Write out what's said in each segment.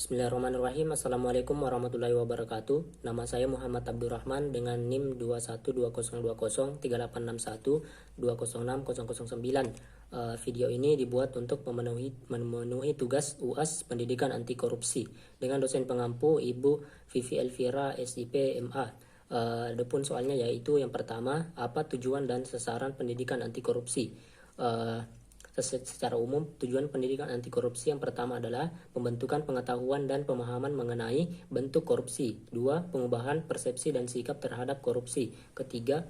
Bismillahirrahmanirrahim. Assalamualaikum warahmatullahi wabarakatuh. Nama saya Muhammad Abdurrahman dengan NIM 2120203861206009. Video ini dibuat untuk memenuhi tugas UAS Pendidikan Anti Korupsi dengan dosen pengampu Ibu Vivi Elvira SIP MA. Adapun soalnya yaitu yang pertama, apa tujuan dan sasaran pendidikan anti korupsi? Secara umum, tujuan pendidikan anti korupsi yang pertama adalah pembentukan pengetahuan dan pemahaman mengenai bentuk korupsi. 2. Pengubahan persepsi dan sikap terhadap korupsi. Ketiga,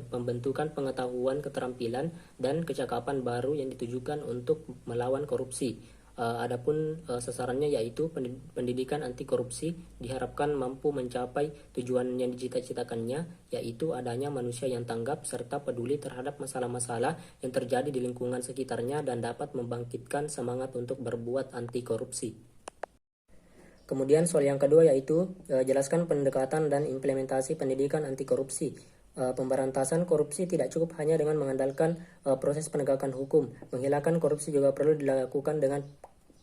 pembentukan pengetahuan, keterampilan, dan kecakapan baru yang ditujukan untuk melawan korupsi. Adapun sasarannya yaitu pendidikan anti korupsi diharapkan mampu mencapai tujuan yang dicita-citakannya, yaitu adanya manusia yang tanggap serta peduli terhadap masalah-masalah yang terjadi di lingkungan sekitarnya dan dapat membangkitkan semangat untuk berbuat anti korupsi. Kemudian soal yang kedua yaitu jelaskan pendekatan dan implementasi pendidikan anti korupsi. Pemberantasan korupsi tidak cukup hanya dengan mengandalkan proses penegakan hukum. Menghilangkan korupsi juga perlu dilakukan dengan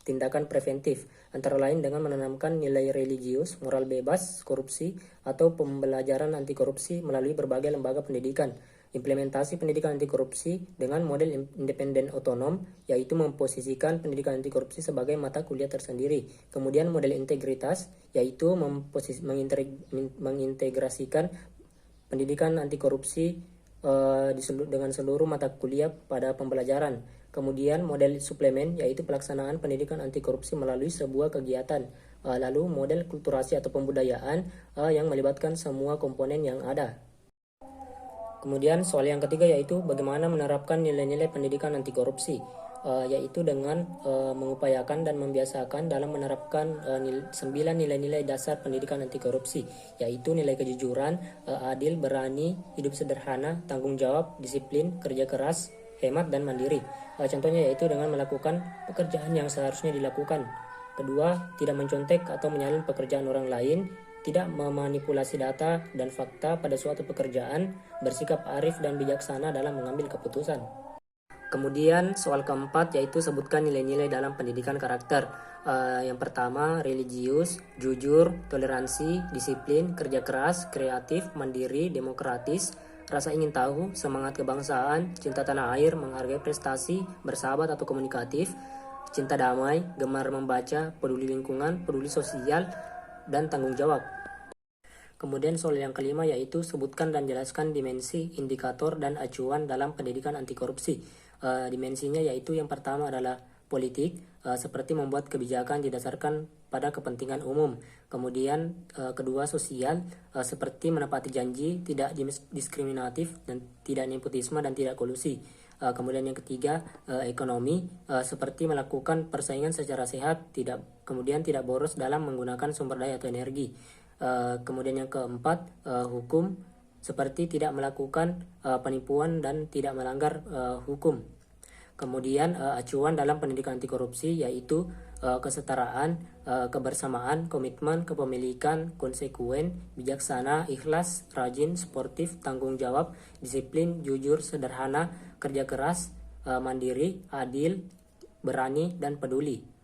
tindakan preventif, antara lain dengan menanamkan nilai religius, moral bebas korupsi, atau pembelajaran anti korupsi melalui berbagai lembaga pendidikan. Implementasi pendidikan anti korupsi dengan model independen otonom, yaitu memposisikan pendidikan anti korupsi sebagai mata kuliah tersendiri. Kemudian model integritas, yaitu mengintegrasikan pendidikan anti korupsi dengan seluruh mata kuliah pada pembelajaran. Kemudian model suplemen, yaitu pelaksanaan pendidikan anti korupsi melalui sebuah kegiatan. Lalu model kulturasi atau pembudayaan yang melibatkan semua komponen yang ada. Kemudian soal yang ketiga yaitu bagaimana menerapkan nilai-nilai pendidikan anti korupsi, yaitu dengan mengupayakan dan membiasakan dalam menerapkan 9 nilai-nilai dasar pendidikan anti korupsi, yaitu nilai kejujuran, adil, berani, hidup sederhana, tanggung jawab, disiplin, kerja keras, hemat, dan mandiri. Contohnya yaitu dengan melakukan pekerjaan yang seharusnya dilakukan. Kedua, tidak mencontek atau menyalin pekerjaan orang lain, tidak memanipulasi data dan fakta pada suatu pekerjaan, bersikap arif dan bijaksana dalam mengambil keputusan. Kemudian soal keempat yaitu sebutkan nilai-nilai dalam pendidikan karakter. Yang pertama, religius, jujur, toleransi, disiplin, kerja keras, kreatif, mandiri, demokratis, rasa ingin tahu, semangat kebangsaan, cinta tanah air, menghargai prestasi, bersahabat atau komunikatif, cinta damai, gemar membaca, peduli lingkungan, peduli sosial, dan tanggung jawab. Kemudian soal yang kelima yaitu sebutkan dan jelaskan dimensi, indikator, dan acuan dalam pendidikan anti korupsi. Dimensinya yaitu yang pertama adalah politik, seperti membuat kebijakan didasarkan pada kepentingan umum. Kemudian kedua sosial, seperti menepati janji, tidak diskriminatif, dan tidak nepotisme dan tidak kolusi. Kemudian yang ketiga ekonomi, seperti melakukan persaingan secara sehat, kemudian tidak boros dalam menggunakan sumber daya atau energi. Kemudian yang keempat hukum, seperti tidak melakukan penipuan dan tidak melanggar hukum. Kemudian acuan dalam pendidikan anti korupsi yaitu kesetaraan, kebersamaan, komitmen, kepemilikan, konsekuen, bijaksana, ikhlas, rajin, sportif, tanggung jawab, disiplin, jujur, sederhana, kerja keras, mandiri, adil, berani, dan peduli.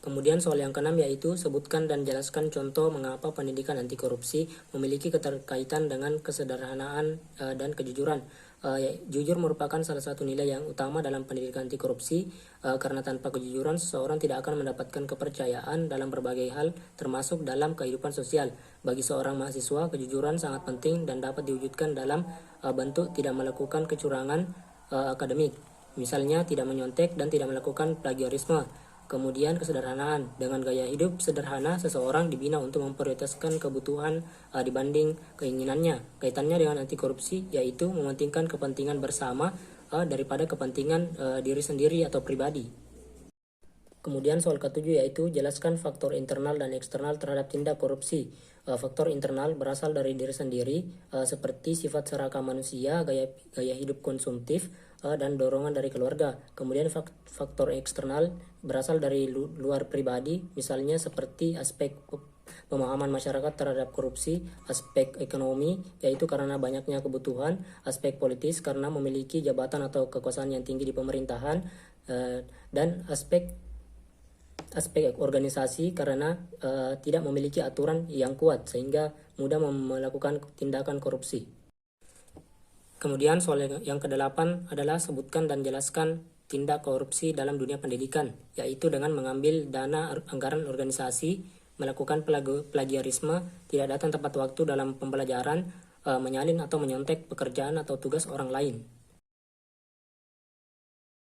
Kemudian soal yang keenam yaitu sebutkan dan jelaskan contoh mengapa pendidikan anti korupsi memiliki keterkaitan dengan kesederhanaan dan kejujuran. Jujur merupakan salah satu nilai yang utama dalam pendidikan anti korupsi, karena tanpa kejujuran seseorang tidak akan mendapatkan kepercayaan dalam berbagai hal termasuk dalam kehidupan sosial. Bagi seorang mahasiswa, kejujuran sangat penting dan dapat diwujudkan dalam bentuk tidak melakukan kecurangan akademik, misalnya tidak menyontek dan tidak melakukan plagiarisme. Kemudian kesederhanaan, dengan gaya hidup sederhana seseorang dibina untuk memprioritaskan kebutuhan dibanding keinginannya. Kaitannya dengan anti korupsi yaitu mementingkan kepentingan bersama daripada kepentingan diri sendiri atau pribadi. Kemudian soal ketujuh yaitu jelaskan faktor internal dan eksternal terhadap tindak korupsi. Faktor internal berasal dari diri sendiri, seperti sifat serakah manusia, gaya hidup konsumtif, dan dorongan dari keluarga. Kemudian faktor eksternal berasal dari luar pribadi, misalnya seperti aspek pemahaman masyarakat terhadap korupsi, aspek ekonomi, yaitu karena banyaknya kebutuhan, aspek politis karena memiliki jabatan atau kekuasaan yang tinggi di pemerintahan, dan aspek aspek organisasi karena tidak memiliki aturan yang kuat sehingga mudah melakukan tindakan korupsi. Kemudian soal yang ke-8 adalah sebutkan dan jelaskan tindak korupsi dalam dunia pendidikan, yaitu dengan mengambil dana anggaran organisasi, melakukan plagiarisme, tidak datang tepat waktu dalam pembelajaran, menyalin atau menyontek pekerjaan atau tugas orang lain.